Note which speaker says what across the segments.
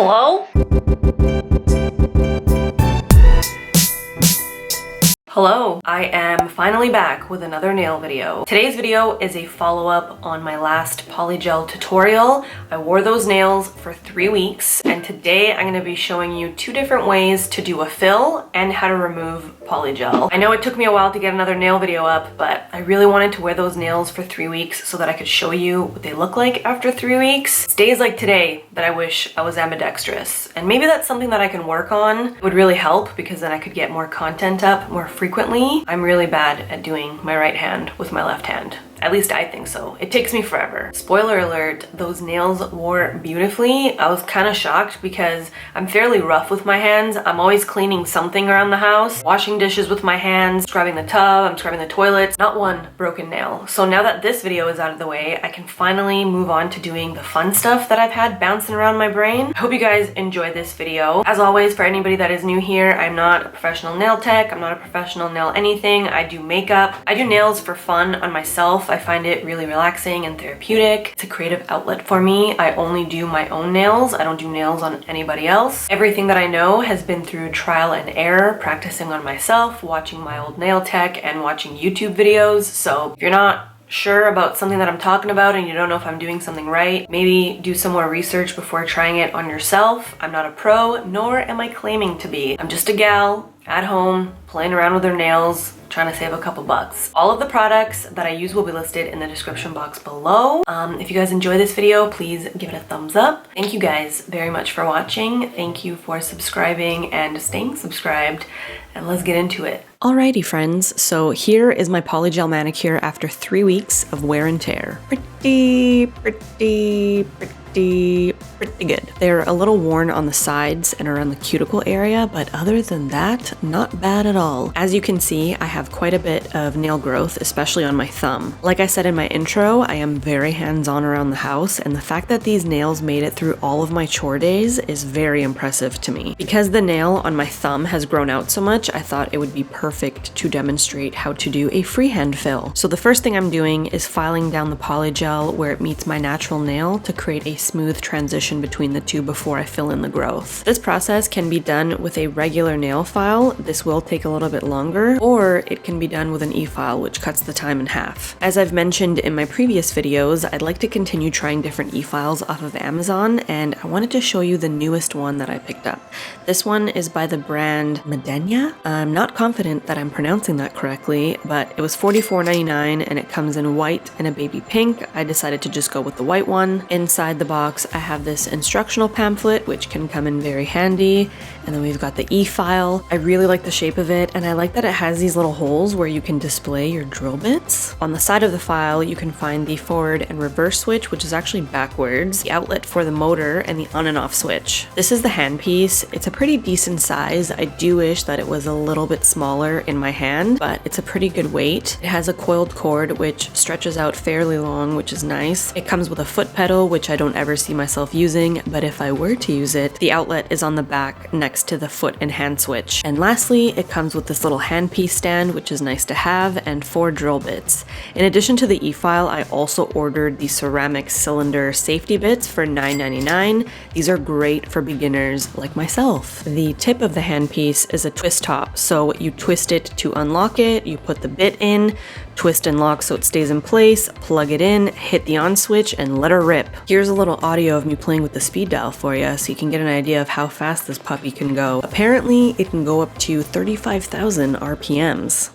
Speaker 1: Hello? Hello, I am finally back with another nail video. Today's video is a follow-up on my last polygel tutorial. I wore those nails for 3 weeks, and today I'm going to be showing you 2 different ways to do a fill and how to remove polygel. I know it took me a while to get another nail video up, but I really wanted to wear those nails for 3 weeks so that I could show you what they look like after 3 weeks. It's days like today that I wish I was ambidextrous, and maybe that's something that I can work on. It would really help because then I could get more content up more frequently. I'm really bad at doing my right hand with my left hand. At least I think so. It takes me forever. Spoiler alert, those nails wore beautifully. I was kind of shocked because I'm fairly rough with my hands. I'm always cleaning something around the house, washing dishes with my hands, scrubbing the tub, I'm scrubbing the toilets. Not one broken nail. So now that this video is out of the way, I can finally move on to doing the fun stuff that I've had bouncing around my brain. I hope you guys enjoy this video. As always, for anybody that is new here, I'm not a professional nail tech. I'm not a professional nail anything. I do makeup. I do nails for fun on myself. I find it really relaxing and therapeutic. It's a creative outlet for me. I only do my own nails. I don't do nails on anybody else. Everything that I know has been through trial and error, practicing on myself, watching my old nail tech, and watching YouTube videos. So if you're not sure about something that I'm talking about and you don't know if I'm doing something right, maybe do some more research before trying it on yourself. I'm not a pro, nor am I claiming to be. I'm just a gal at home playing around with her nails, trying to save a couple bucks. All of the products that I use will be listed in the description box below. If you guys enjoy this video, please give it a thumbs up. Thank you guys very much for watching. Thank you for subscribing and staying subscribed, and let's get into it. Alrighty friends, so here is my polygel manicure after 3 weeks of wear and tear. Pretty good. They're a little worn on the sides and around the cuticle area, but other than that, not bad at all. As you can see, I have quite a bit of nail growth, especially on my thumb. Like I said in my intro, I am very hands-on around the house, and the fact that these nails made it through all of my chore days is very impressive to me. Because the nail on my thumb has grown out so much, I thought it would be perfect to demonstrate how to do a freehand fill. So the first thing I'm doing is filing down the polygel where it meets my natural nail to create a smooth transition between the two before I fill in the growth. This process can be done with a regular nail file. This will take a little bit longer, or it can be done with an e-file, which cuts the time in half. As I've mentioned in my previous videos, I'd like to continue trying different e-files off of Amazon, and I wanted to show you the newest one that I picked up. This one is by the brand Madenia. I'm not confident that I'm pronouncing that correctly, but it was $44.99 and it comes in white and a baby pink. I decided to just go with the white one. Inside the box, I have this instructional pamphlet, which can come in very handy, and then we've got the e-file. I really like the shape of it, and I like that it has these little holes where you can display your drill bits. On the side of the file, you can find the forward and reverse switch, which is actually backwards, the outlet for the motor, and the on and off switch. This is the handpiece. It's a pretty decent size. I do wish that it was a little bit smaller in my hand, but it's a pretty good weight. It has a coiled cord, which stretches out fairly long, which is nice. It comes with a foot pedal, which I don't ever see myself using, but if I were to use it, the outlet is on the back next to the foot and hand switch. And lastly, it comes with this little handpiece stand, which is nice to have, and 4 drill bits. In addition to the e-file, I also ordered the ceramic cylinder safety bits for $9.99. These are great for beginners like myself. The tip of the handpiece is a twist top, so you twist it to unlock it, you put the bit in, twist and lock so it stays in place, plug it in, hit the on switch, and let her rip. Here's a little audio of me playing with the speed dial for you so you can get an idea of how fast this puppy can go. Apparently, it can go up to 35,000 RPMs.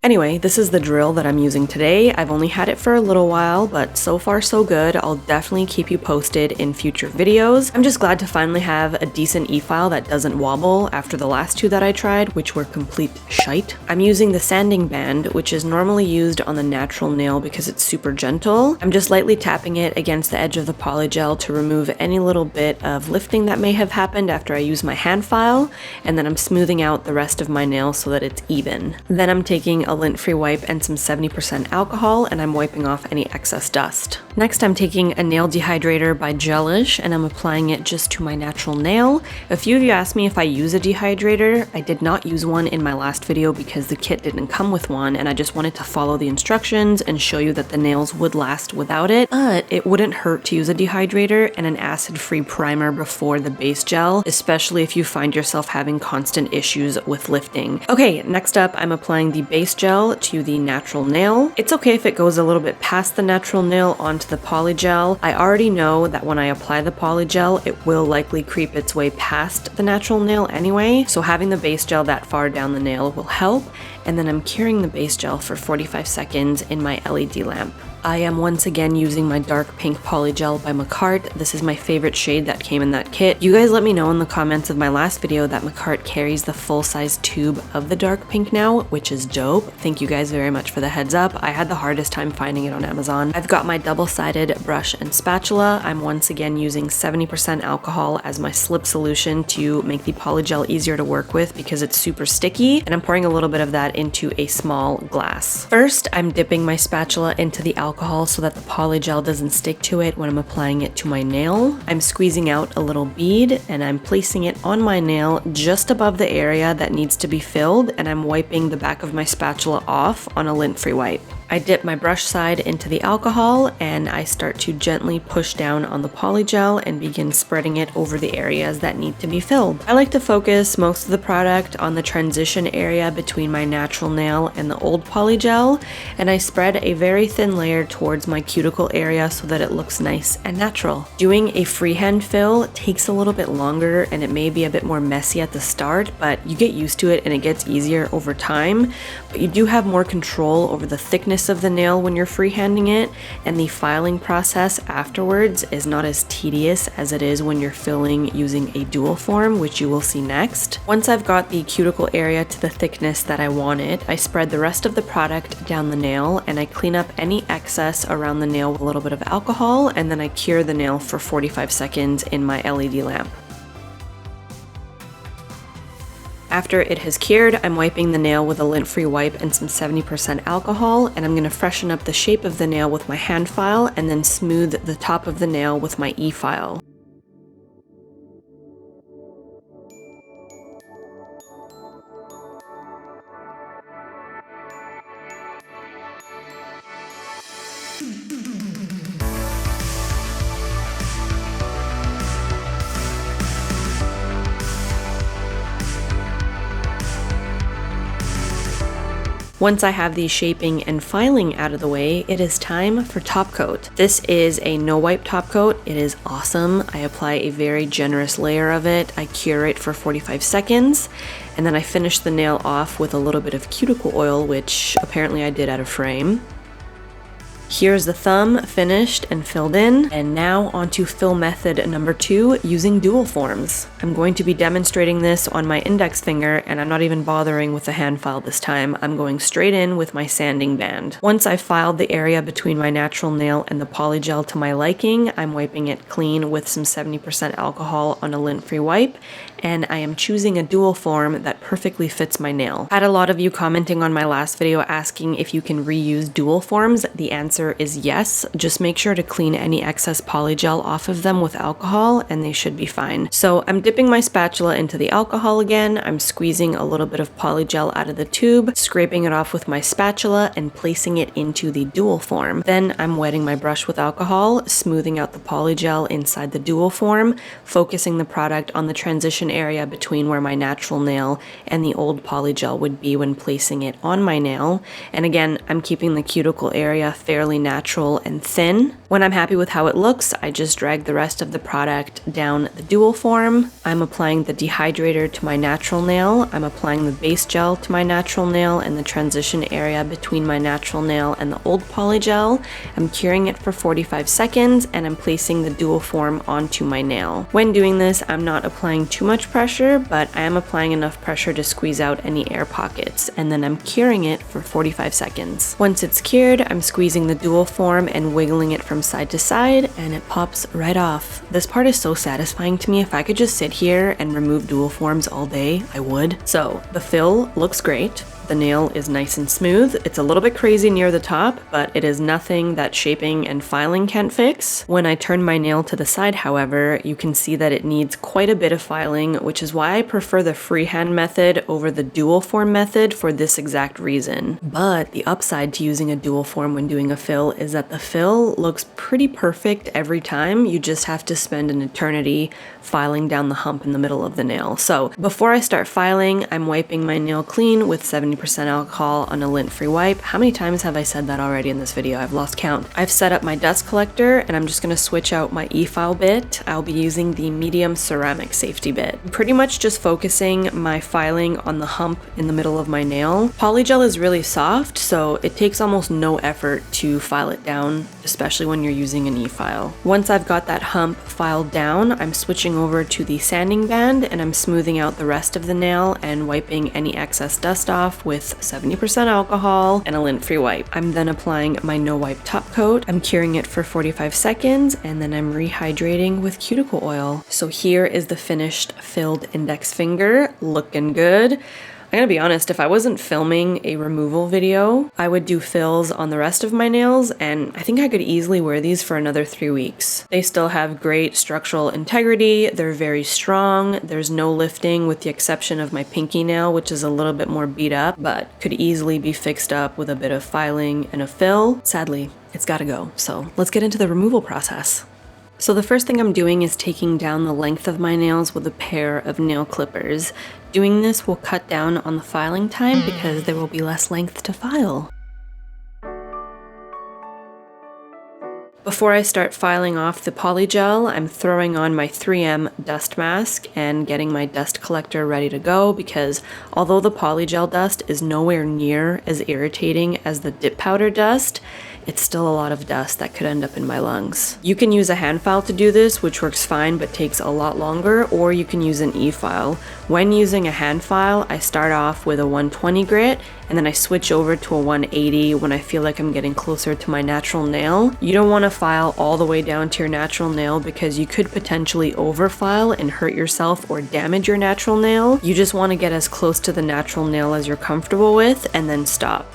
Speaker 1: Anyway, this is the drill that I'm using today. I've only had it for a little while, but so far so good. I'll definitely keep you posted in future videos. I'm just glad to finally have a decent e-file that doesn't wobble after the last 2 that I tried, which were complete shite. I'm using the sanding band, which is normally used on the natural nail because it's super gentle. I'm just lightly tapping it against the edge of the polygel to remove any little bit of lifting that may have happened after I use my hand file, and then I'm smoothing out the rest of my nail so that it's even. Then I'm taking a lint-free wipe and some 70% alcohol, and I'm wiping off any excess dust. Next, I'm taking a nail dehydrator by Gelish, and I'm applying it just to my natural nail. A few of you asked me if I use a dehydrator. I did not use one in my last video because the kit didn't come with one, and I just wanted to follow the instructions and show you that the nails would last without it, but it wouldn't hurt to use a dehydrator and an acid-free primer before the base gel, especially if you find yourself having constant issues with lifting. Okay, next up, I'm applying the base gel to the natural nail. It's okay if it goes a little bit past the natural nail onto the polygel. I already know that when I apply the polygel, it will likely creep its way past the natural nail anyway, so having the base gel that far down the nail will help. And then I'm curing the base gel for 45 seconds in my LED lamp. I am once again using my dark pink polygel by Macart. This is my favorite shade that came in that kit. You guys let me know in the comments of my last video that Macart carries the full-size tube of the dark pink now, which is dope. Thank you guys very much for the heads up. I had the hardest time finding it on Amazon. I've got my double-sided brush and spatula. I'm once again using 70% alcohol as my slip solution to make the polygel easier to work with because it's super sticky, and I'm pouring a little bit of that into a small glass. First, I'm dipping my spatula into the alcohol so that the polygel doesn't stick to it when I'm applying it to my nail. I'm squeezing out a little bead and I'm placing it on my nail just above the area that needs to be filled, and I'm wiping the back of my spatula off on a lint-free wipe. I dip my brush side into the alcohol and I start to gently push down on the polygel and begin spreading it over the areas that need to be filled. I like to focus most of the product on the transition area between my natural nail and the old polygel, and I spread a very thin layer towards my cuticle area so that it looks nice and natural. Doing a freehand fill takes a little bit longer and it may be a bit more messy at the start, but you get used to it and it gets easier over time. But you do have more control over the thickness of the nail when you're freehanding it, and the filing process afterwards is not as tedious as it is when you're filling using a dual form, which you will see next. Once I've got the cuticle area to the thickness that I want it, I spread the rest of the product down the nail and I clean up any excess around the nail with a little bit of alcohol, and then I cure the nail for 45 seconds in my LED lamp. After it has cured, I'm wiping the nail with a lint-free wipe and some 70% alcohol, and I'm going to freshen up the shape of the nail with my hand file and then smooth the top of the nail with my e-file. Once I have the shaping and filing out of the way, it is time for top coat. This is a no wipe top coat. It is awesome. I apply a very generous layer of it. I cure it for 45 seconds, and then I finish the nail off with a little bit of cuticle oil, which apparently I did out of frame. Here's the thumb finished and filled in, and now onto fill method number 2 using dual forms. I'm going to be demonstrating this on my index finger, and I'm not even bothering with the hand file this time. I'm going straight in with my sanding band. Once I've filed the area between my natural nail and the polygel to my liking, I'm wiping it clean with some 70% alcohol on a lint-free wipe, and I am choosing a dual form that perfectly fits my nail. I had a lot of you commenting on my last video asking if you can reuse dual forms. The answer is yes. Just make sure to clean any excess polygel off of them with alcohol and they should be fine. So I'm dipping my spatula into the alcohol again. I'm squeezing a little bit of polygel out of the tube, scraping it off with my spatula and placing it into the dual form. Then I'm wetting my brush with alcohol, smoothing out the polygel inside the dual form, focusing the product on the transition area between where my natural nail and the old polygel would be when placing it on my nail. And again, I'm keeping the cuticle area fairly natural and thin. When I'm happy with how it looks, I just drag the rest of the product down the dual form. I'm applying the dehydrator to my natural nail. I'm applying the base gel to my natural nail and the transition area between my natural nail and the old polygel. I'm curing it for 45 seconds and I'm placing the dual form onto my nail. When doing this, I'm not applying too much pressure, but I am applying enough pressure to squeeze out any air pockets, and then I'm curing it for 45 seconds. Once it's cured, I'm squeezing the dual form and wiggling it from side to side, and it pops right off. This part is so satisfying to me. If I could just sit here and remove dual forms all day, I would. So the fill looks great. the nail is nice and smooth. It's a little bit crazy near the top, but it is nothing that shaping and filing can't fix. When I turn my nail to the side, however, you can see that it needs quite a bit of filing, which is why I prefer the freehand method over the dual form method for this exact reason. But the upside to using a dual form when doing a fill is that the fill looks pretty perfect every time. You just have to spend an eternity filing down the hump in the middle of the nail. So before I start filing, I'm wiping my nail clean with 70% alcohol on a lint-free wipe. How many times have I said that already in this video? I've lost count. I've set up my dust collector and I'm just going to switch out my e-file bit. I'll be using the medium ceramic safety bit. Pretty much just focusing my filing on the hump in the middle of my nail. Polygel is really soft, so it takes almost no effort to file it down, especially when you're using an e-file. Once I've got that hump filed down, I'm switching over to the sanding band and I'm smoothing out the rest of the nail and wiping any excess dust off with 70% alcohol and a lint-free wipe. I'm then applying my no wipe top coat. I'm curing it for 45 seconds and then I'm rehydrating with cuticle oil. So here is the finished filled index finger, looking good. I'm gonna be honest, if I wasn't filming a removal video, I would do fills on the rest of my nails, and I think I could easily wear these for another 3 weeks. They still have great structural integrity, they're very strong, there's no lifting with the exception of my pinky nail, which is a little bit more beat up, but could easily be fixed up with a bit of filing and a fill. Sadly, it's gotta go, so let's get into the removal process. So the first thing I'm doing is taking down the length of my nails with a pair of nail clippers. Doing this will cut down on the filing time because there will be less length to file. Before I start filing off the polygel, I'm throwing on my 3M dust mask and getting my dust collector ready to go because although the polygel dust is nowhere near as irritating as the dip powder dust, it's still a lot of dust that could end up in my lungs. You can use a hand file to do this, which works fine but takes a lot longer, or you can use an e-file. When using a hand file, I start off with a 120 grit and then I switch over to a 180 when I feel like I'm getting closer to my natural nail. You don't want to file all the way down to your natural nail because you could potentially overfile and hurt yourself or damage your natural nail. You just want to get as close to the natural nail as you're comfortable with and then stop.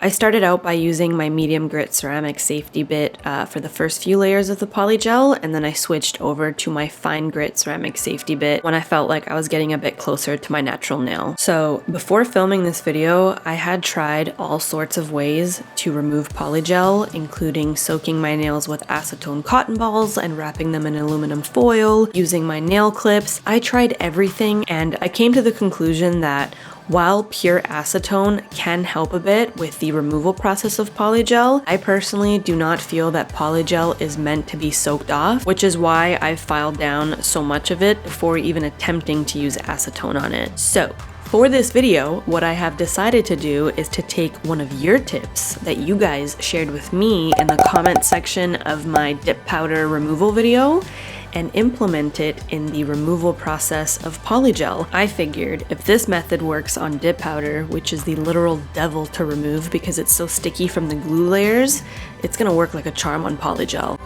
Speaker 1: I started out by using my medium grit ceramic safety bit for the first few layers of the polygel, and then I switched over to my fine grit ceramic safety bit when I felt like I was getting a bit closer to my natural nail. So before filming this video, I had tried all sorts of ways to remove polygel, including soaking my nails with acetone cotton balls and wrapping them in aluminum foil, using my nail clips. I tried everything and I came to the conclusion that while pure acetone can help a bit with the removal process of polygel, I personally do not feel that polygel is meant to be soaked off, which is why I've filed down so much of it before even attempting to use acetone on it. So for this video, what I have decided to do is to take one of your tips that you guys shared with me in the comment section of my dip powder removal video and implement it in the removal process of polygel. I figured if this method works on dip powder, which is the literal devil to remove because it's so sticky from the glue layers, it's gonna work like a charm on polygel.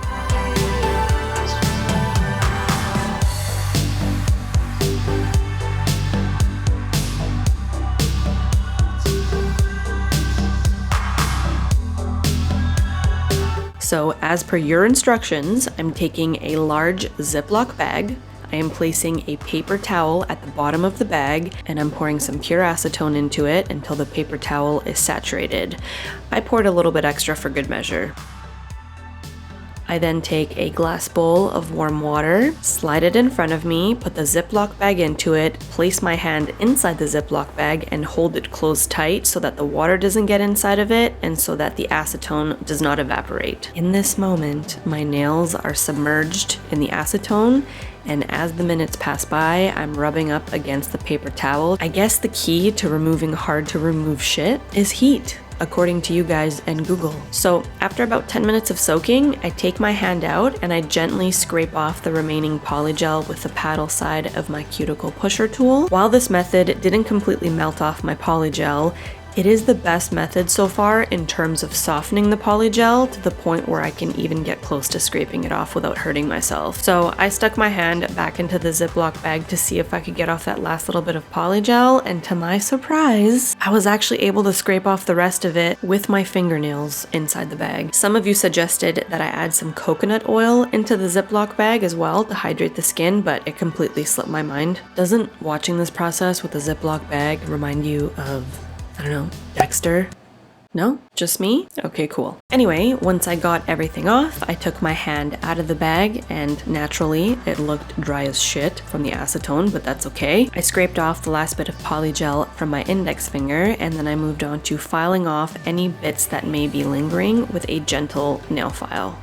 Speaker 1: So as per your instructions, I'm taking a large ziplock bag. I am placing a paper towel at the bottom of the bag and I'm pouring some pure acetone into it until the paper towel is saturated. I poured a little bit extra for good measure. I then take a glass bowl of warm water, slide it in front of me, put the Ziploc bag into it, place my hand inside the Ziploc bag and hold it closed tight so that the water doesn't get inside of it and so that the acetone does not evaporate. In this moment, my nails are submerged in the acetone, and as the minutes pass by, I'm rubbing up against the paper towel. I guess the key to removing hard to remove shit is heat. according to you guys and Google. So after about 10 minutes of soaking, I take my hand out and I gently scrape off the remaining polygel with the paddle side of my cuticle pusher tool. While this method didn't completely melt off my polygel, it is the best method so far in terms of softening the polygel to the point where I can even get close to scraping it off without hurting myself. So I stuck my hand back into the Ziploc bag to see if I could get off that last little bit of polygel, and to my surprise, I was actually able to scrape off the rest of it with my fingernails inside the bag. Some of you suggested that I add some coconut oil into the Ziploc bag as well to hydrate the skin, but it completely slipped my mind. Doesn't watching this process with a Ziploc bag remind you of, I don't know, Dexter? No? Just me? Okay, cool. Anyway, once I got everything off, I took my hand out of the bag, and naturally, it looked dry as shit from the acetone, but that's okay. I scraped off the last bit of polygel from my index finger, and then I moved on to filing off any bits that may be lingering with a gentle nail file.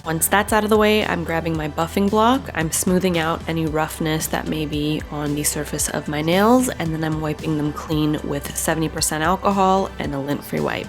Speaker 1: Once that's out of the way, I'm grabbing my buffing block, I'm smoothing out any roughness that may be on the surface of my nails, and then I'm wiping them clean with 70% alcohol and a lint-free wipe.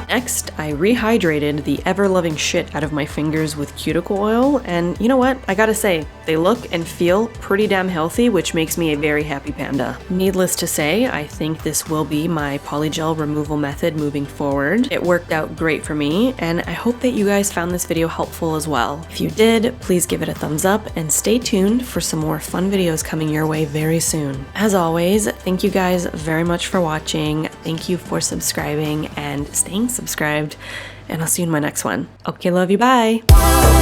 Speaker 1: Next, I rehydrated the ever-loving shit out of my fingers with cuticle oil, and you know what? I gotta say, they look and feel pretty damn healthy, which makes me a very happy panda. Needless to say, I think this will be my polygel removal method moving forward. It worked out great for me, and I hope that you guys found this video helpful as well. If you did, please give it a thumbs up, and stay tuned for some more fun videos coming your way very soon. As always, thank you guys very much for watching, thank you for subscribing and staying subscribed, and I'll see you in my next one. Okay, love you, bye!